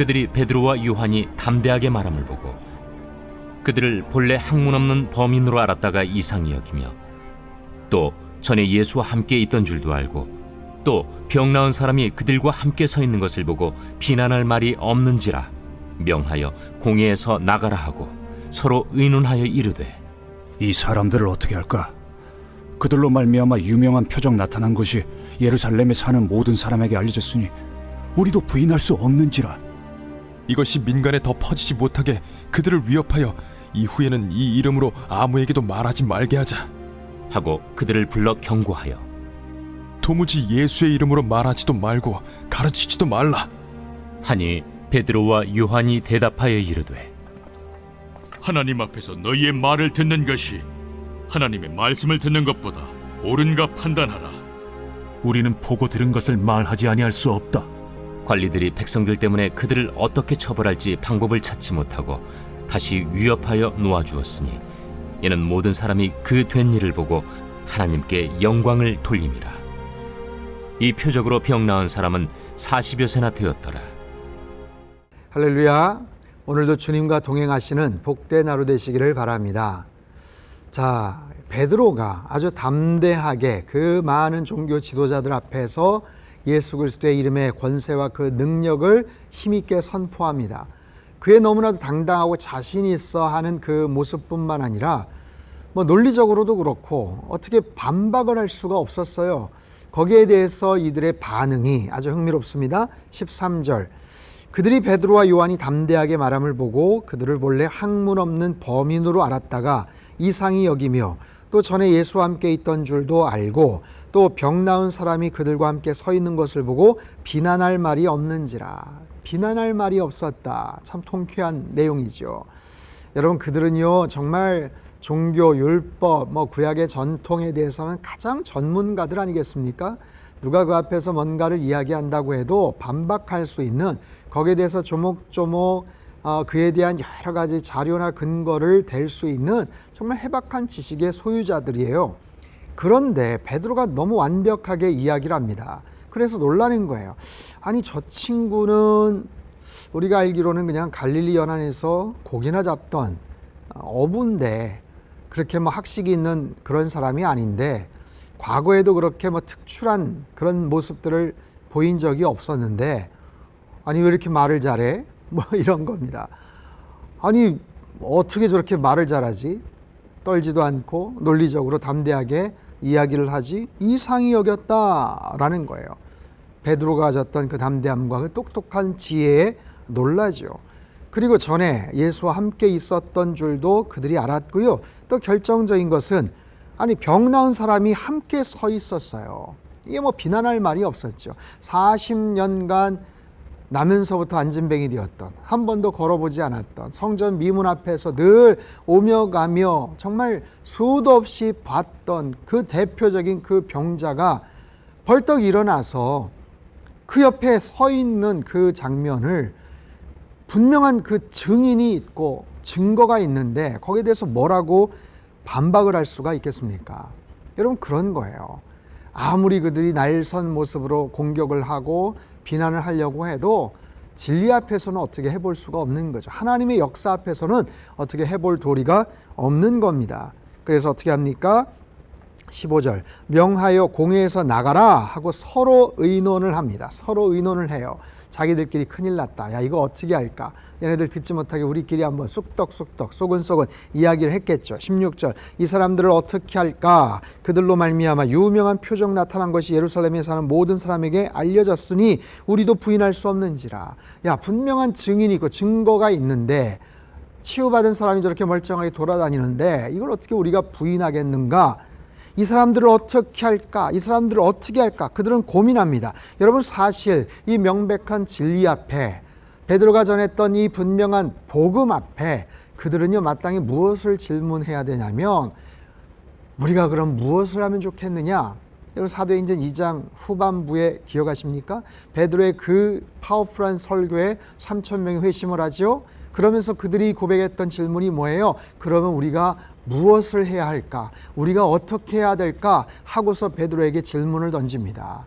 그들이 베드로와 요한이 담대하게 말함을 보고 그들을 본래 학문 없는 범인으로 알았다가 이상히 여기며 또 전에 예수와 함께 있던 줄도 알고 또 병 나은 사람이 그들과 함께 서 있는 것을 보고 비난할 말이 없는지라 명하여 공회에서 나가라 하고 서로 의논하여 이르되 이 사람들을 어떻게 할까? 그들로 말미암아 유명한 표적 나타난 것이 예루살렘에 사는 모든 사람에게 알려졌으니 우리도 부인할 수 없는지라. 이것이 민간에 더 퍼지지 못하게 그들을 위협하여 이후에는 이 이름으로 아무에게도 말하지 말게 하자 하고 그들을 불러 경고하여 도무지 예수의 이름으로 말하지도 말고 가르치지도 말라 하니 베드로와 요한이 대답하여 이르되 하나님 앞에서 너희의 말을 듣는 것이 하나님의 말씀을 듣는 것보다 옳은가 판단하라. 우리는 보고 들은 것을 말하지 아니할 수 없다. 관리들이 백성들 때문에 그들을 어떻게 처벌할지 방법을 찾지 못하고 다시 위협하여 놓아주었으니 이는 모든 사람이 그 된 일을 보고 하나님께 영광을 돌림이라. 이 표적으로 병 나은 사람은 40여 세나 되었더라. 할렐루야. 오늘도 주님과 동행하시는 복된 하루 되시기를 바랍니다. 자, 베드로가 아주 담대하게 그 많은 종교 지도자들 앞에서 예수 그리스도의 이름의 권세와 그 능력을 힘있게 선포합니다. 그의 너무나도 당당하고 자신 있어 하는 그 모습뿐만 아니라 논리적으로도 그렇고 어떻게 반박을 할 수가 없었어요. 거기에 대해서 이들의 반응이 아주 흥미롭습니다. 13절 그들이 베드로와 요한이 담대하게 말함을 보고 그들을 본래 학문 없는 범인으로 알았다가 이상히 여기며 또 전에 예수와 함께 있던 줄도 알고 또 병 나은 사람이 그들과 함께 서 있는 것을 보고 비난할 말이 없는지라. 비난할 말이 없었다. 참 통쾌한 내용이죠. 여러분, 그들은요 정말 종교, 율법, 구약의 전통에 대해서는 가장 전문가들 아니겠습니까? 누가 그 앞에서 뭔가를 이야기한다고 해도 반박할 수 있는, 거기에 대해서 조목조목 그에 대한 여러 가지 자료나 근거를 댈 수 있는 정말 해박한 지식의 소유자들이에요. 그런데 베드로가 너무 완벽하게 이야기를 합니다. 그래서 놀라는 거예요. 아니, 저 친구는 우리가 알기로는 그냥 갈릴리 연안에서 고기나 잡던 어부인데 그렇게 학식이 있는 그런 사람이 아닌데 과거에도 그렇게 특출한 그런 모습들을 보인 적이 없었는데 아니 왜 이렇게 말을 잘해? 이런 겁니다. 아니 어떻게 저렇게 말을 잘하지? 떨지도 않고 논리적으로 담대하게 이야기를 하지? 이상히 여겼다라는 거예요. 베드로가 가졌던 그 담대함과 그 똑똑한 지혜에 놀라죠. 그리고 전에 예수와 함께 있었던 줄도 그들이 알았고요. 또 결정적인 것은 아니 병 나은 사람이 함께 서 있었어요. 이게 비난할 말이 없었죠. 40년간 나면서부터 안진뱅이 되었던, 한 번도 걸어보지 않았던, 성전 미문 앞에서 늘 오며 가며 정말 수도 없이 봤던 그 대표적인 그 병자가 벌떡 일어나서 그 옆에 서 있는 그 장면을 분명한 그 증인이 있고 증거가 있는데 거기에 대해서 뭐라고 반박을 할 수가 있겠습니까? 여러분, 그런 거예요. 아무리 그들이 날선 모습으로 공격을 하고 비난을 하려고 해도 진리 앞에서는 어떻게 해볼 수가 없는 거죠. 하나님의 역사 앞에서는 어떻게 해볼 도리가 없는 겁니다. 그래서 어떻게 합니까? 15절 명하여 공회에서 나가라 하고 서로 의논을 합니다. 서로 의논을 해요. 자기들끼리 큰일 났다. 야, 이거 어떻게 할까? 얘네들 듣지 못하게 우리끼리 한번 쑥떡쑥떡 소근소근 이야기를 했겠죠. 16절 이 사람들을 어떻게 할까? 그들로 말미암아 유명한 표적 나타난 것이 예루살렘에 사는 모든 사람에게 알려졌으니 우리도 부인할 수 없는지라. 야, 분명한 증인이 있고 증거가 있는데 치유받은 사람이 저렇게 멀쩡하게 돌아다니는데 이걸 어떻게 우리가 부인하겠는가? 이 사람들을 어떻게 할까? 이 사람들을 어떻게 할까? 그들은 고민합니다. 여러분, 사실 이 명백한 진리 앞에 베드로가 전했던 이 분명한 복음 앞에 그들은요 마땅히 무엇을 질문해야 되냐면 우리가 그럼 무엇을 하면 좋겠느냐? 여러분, 사도행전 2장 후반부에 기억하십니까? 베드로의 그 파워풀한 설교에 3,000명이 회심을 하죠. 그러면서 그들이 고백했던 질문이 뭐예요? 그러면 우리가 무엇을 해야 할까? 우리가 어떻게 해야 될까? 하고서 베드로에게 질문을 던집니다.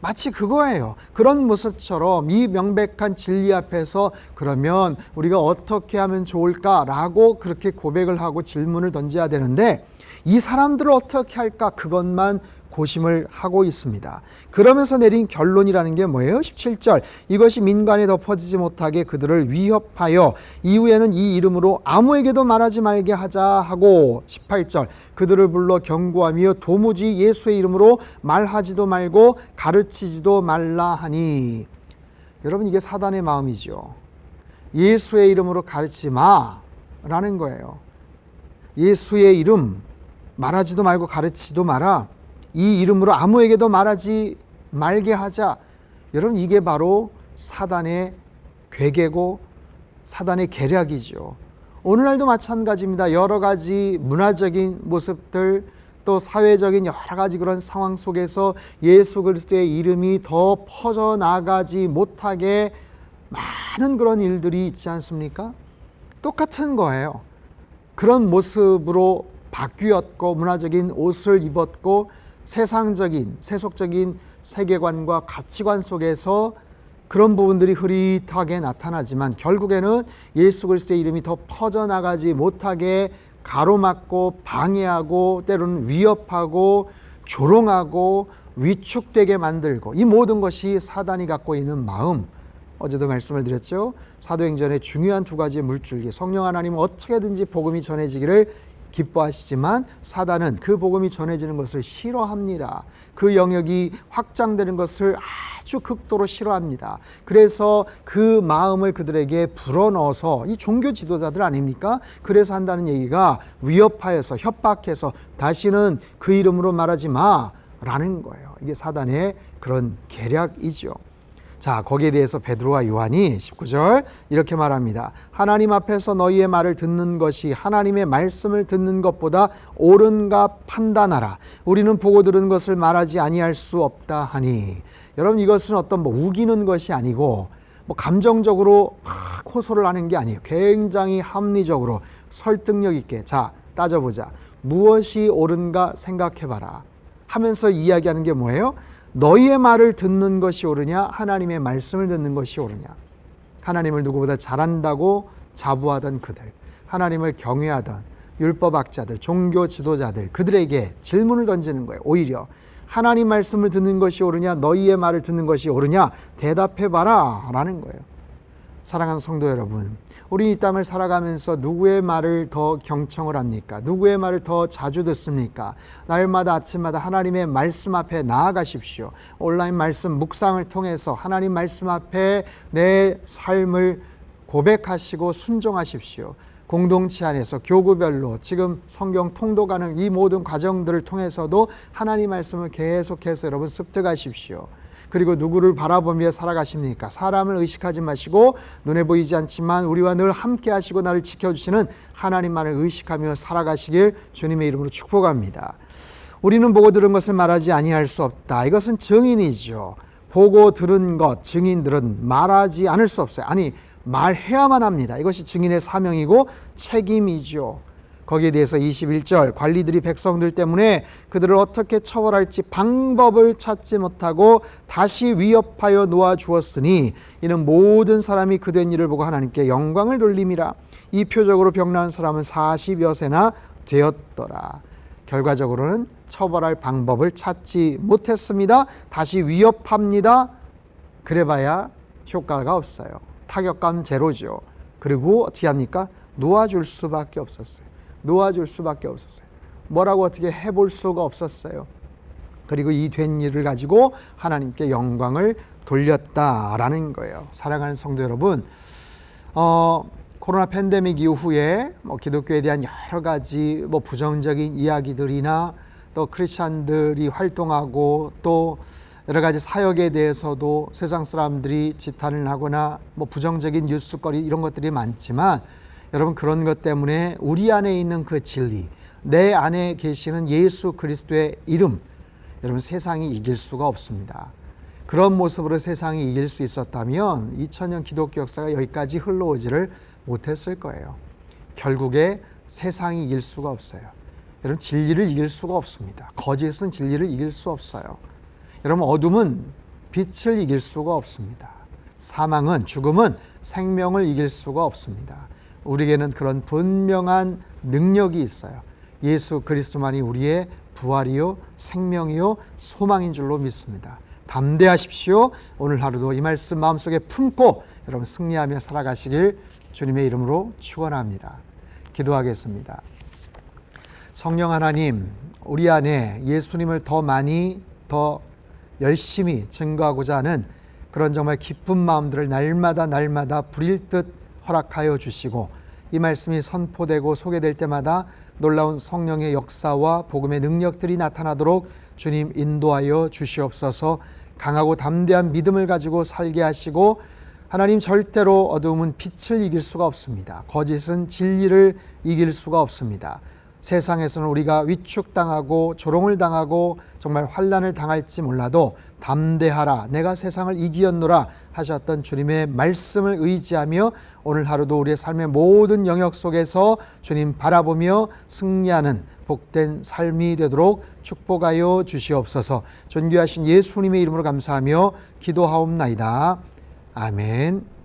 마치 그거예요. 그런 모습처럼 이 명백한 진리 앞에서 그러면 우리가 어떻게 하면 좋을까라고 그렇게 고백을 하고 질문을 던져야 되는데 이 사람들을 어떻게 할까 그것만 고심을 하고 있습니다. 그러면서 내린 결론이라는 게 뭐예요? 17절 이것이 민간에 덮어지지 못하게 그들을 위협하여 이후에는 이 이름으로 아무에게도 말하지 말게 하자 하고 18절 그들을 불러 경고하며 도무지 예수의 이름으로 말하지도 말고 가르치지도 말라 하니 여러분 이게 사단의 마음이죠. 예수의 이름으로 가르치지 마라는 거예요. 예수의 이름 말하지도 말고 가르치지도 마라. 이 이름으로 아무에게도 말하지 말게 하자. 여러분 이게 바로 사단의 괴계고 사단의 계략이죠. 오늘날도 마찬가지입니다. 여러 가지 문화적인 모습들 또 사회적인 여러 가지 그런 상황 속에서 예수 그리스도의 이름이 더 퍼져나가지 못하게 많은 그런 일들이 있지 않습니까? 똑같은 거예요. 그런 모습으로 바뀌었고 문화적인 옷을 입었고 세상적인 세속적인 세계관과 가치관 속에서 그런 부분들이 흐릿하게 나타나지만 결국에는 예수 그리스도의 이름이 더 퍼져나가지 못하게 가로막고 방해하고 때로는 위협하고 조롱하고 위축되게 만들고 이 모든 것이 사단이 갖고 있는 마음. 어제도 말씀을 드렸죠. 사도행전의 중요한 두 가지의 물줄기. 성령 하나님은 어떻게든지 복음이 전해지기를 기뻐하시지만 사단은 그 복음이 전해지는 것을 싫어합니다. 그 영역이 확장되는 것을 아주 극도로 싫어합니다. 그래서 그 마음을 그들에게 불어넣어서 이 종교 지도자들 아닙니까? 그래서 한다는 얘기가 위협하여서 협박해서 다시는 그 이름으로 말하지 마라는 거예요. 이게 사단의 그런 계략이죠. 자, 거기에 대해서 베드로와 요한이 19절 이렇게 말합니다. 하나님 앞에서 너희의 말을 듣는 것이 하나님의 말씀을 듣는 것보다 옳은가 판단하라. 우리는 보고 들은 것을 말하지 아니할 수 없다 하니. 여러분 이것은 어떤 우기는 것이 아니고 감정적으로 막 호소를 하는 게 아니에요. 굉장히 합리적으로 설득력 있게 자 따져보자. 무엇이 옳은가 생각해봐라 하면서 이야기하는 게 뭐예요? 너희의 말을 듣는 것이 옳으냐 하나님의 말씀을 듣는 것이 옳으냐. 하나님을 누구보다 잘한다고 자부하던 그들, 하나님을 경외하던 율법학자들, 종교 지도자들, 그들에게 질문을 던지는 거예요. 오히려 하나님 말씀을 듣는 것이 옳으냐 너희의 말을 듣는 것이 옳으냐 대답해봐라 라는 거예요. 사랑하는 성도 여러분, 우리 이 땅을 살아가면서 누구의 말을 더 경청을 합니까? 누구의 말을 더 자주 듣습니까? 날마다 아침마다 하나님의 말씀 앞에 나아가십시오. 온라인 말씀 묵상을 통해서 하나님 말씀 앞에 내 삶을 고백하시고 순종하십시오. 공동체 안에서 교구별로 지금 성경 통독하는 이 모든 과정들을 통해서도 하나님 말씀을 계속해서 여러분 습득하십시오. 그리고 누구를 바라보며 살아가십니까? 사람을 의식하지 마시고 눈에 보이지 않지만 우리와 늘 함께 하시고 나를 지켜주시는 하나님만을 의식하며 살아가시길 주님의 이름으로 축복합니다. 우리는 보고 들은 것을 말하지 아니할 수 없다. 이것은 증인이죠. 보고 들은 것, 증인들은 말하지 않을 수 없어요. 아니, 말해야만 합니다. 이것이 증인의 사명이고 책임이죠. 거기에 대해서 21절 관리들이 백성들 때문에 그들을 어떻게 처벌할지 방법을 찾지 못하고 다시 위협하여 놓아주었으니 이는 모든 사람이 그된 일을 보고 하나님께 영광을 돌림이라. 이 표적으로 병나은 사람은 40여 세나 되었더라. 결과적으로는 처벌할 방법을 찾지 못했습니다. 다시 위협합니다. 그래봐야 효과가 없어요. 타격감 제로죠. 그리고 어떻게 합니까? 놓아줄 수밖에 없었어요. 놓아줄 수밖에 없었어요. 뭐라고 어떻게 해볼 수가 없었어요. 그리고 이 된 일을 가지고 하나님께 영광을 돌렸다라는 거예요. 사랑하는 성도 여러분, 코로나 팬데믹 이후에 기독교에 대한 여러 가지 부정적인 이야기들이나 또 크리스찬들이 활동하고 또 여러 가지 사역에 대해서도 세상 사람들이 지탄을 하거나 부정적인 뉴스거리 이런 것들이 많지만 여러분 그런 것 때문에 우리 안에 있는 그 진리, 내 안에 계시는 예수 그리스도의 이름, 여러분 세상이 이길 수가 없습니다. 그런 모습으로 세상이 이길 수 있었다면 2000년 기독교 역사가 여기까지 흘러오지를 못했을 거예요. 결국에 세상이 이길 수가 없어요. 여러분 진리를 이길 수가 없습니다. 거짓은 진리를 이길 수 없어요. 여러분 어둠은 빛을 이길 수가 없습니다. 사망은, 죽음은 생명을 이길 수가 없습니다. 우리에게는 그런 분명한 능력이 있어요. 예수 그리스도만이 우리의 부활이요 생명이요 소망인 줄로 믿습니다. 담대하십시오. 오늘 하루도 이 말씀 마음속에 품고 여러분 승리하며 살아가시길 주님의 이름으로 축원합니다. 기도하겠습니다. 성령 하나님, 우리 안에 예수님을 더 많이 더 열심히 증거하고자 하는 그런 정말 기쁜 마음들을 날마다 부릴 듯 허락하여 주시고, 이 말씀이 선포되고 소개될 때마다 놀라운 성령의 역사와 복음의 능력들이 나타나도록 주님 인도하여 주시옵소서. 강하고 담대한 믿음을 가지고 살게 하시고, 하나님 절대로 어두움은 빛을 이길 수가 없습니다. 거짓은 진리를 이길 수가 없습니다. 세상에서는 우리가 위축당하고 조롱을 당하고 정말 환난을 당할지 몰라도 담대하라, 내가 세상을 이기었노라 하셨던 주님의 말씀을 의지하며 오늘 하루도 우리의 삶의 모든 영역 속에서 주님 바라보며 승리하는 복된 삶이 되도록 축복하여 주시옵소서. 존귀하신 예수님의 이름으로 감사하며 기도하옵나이다. 아멘.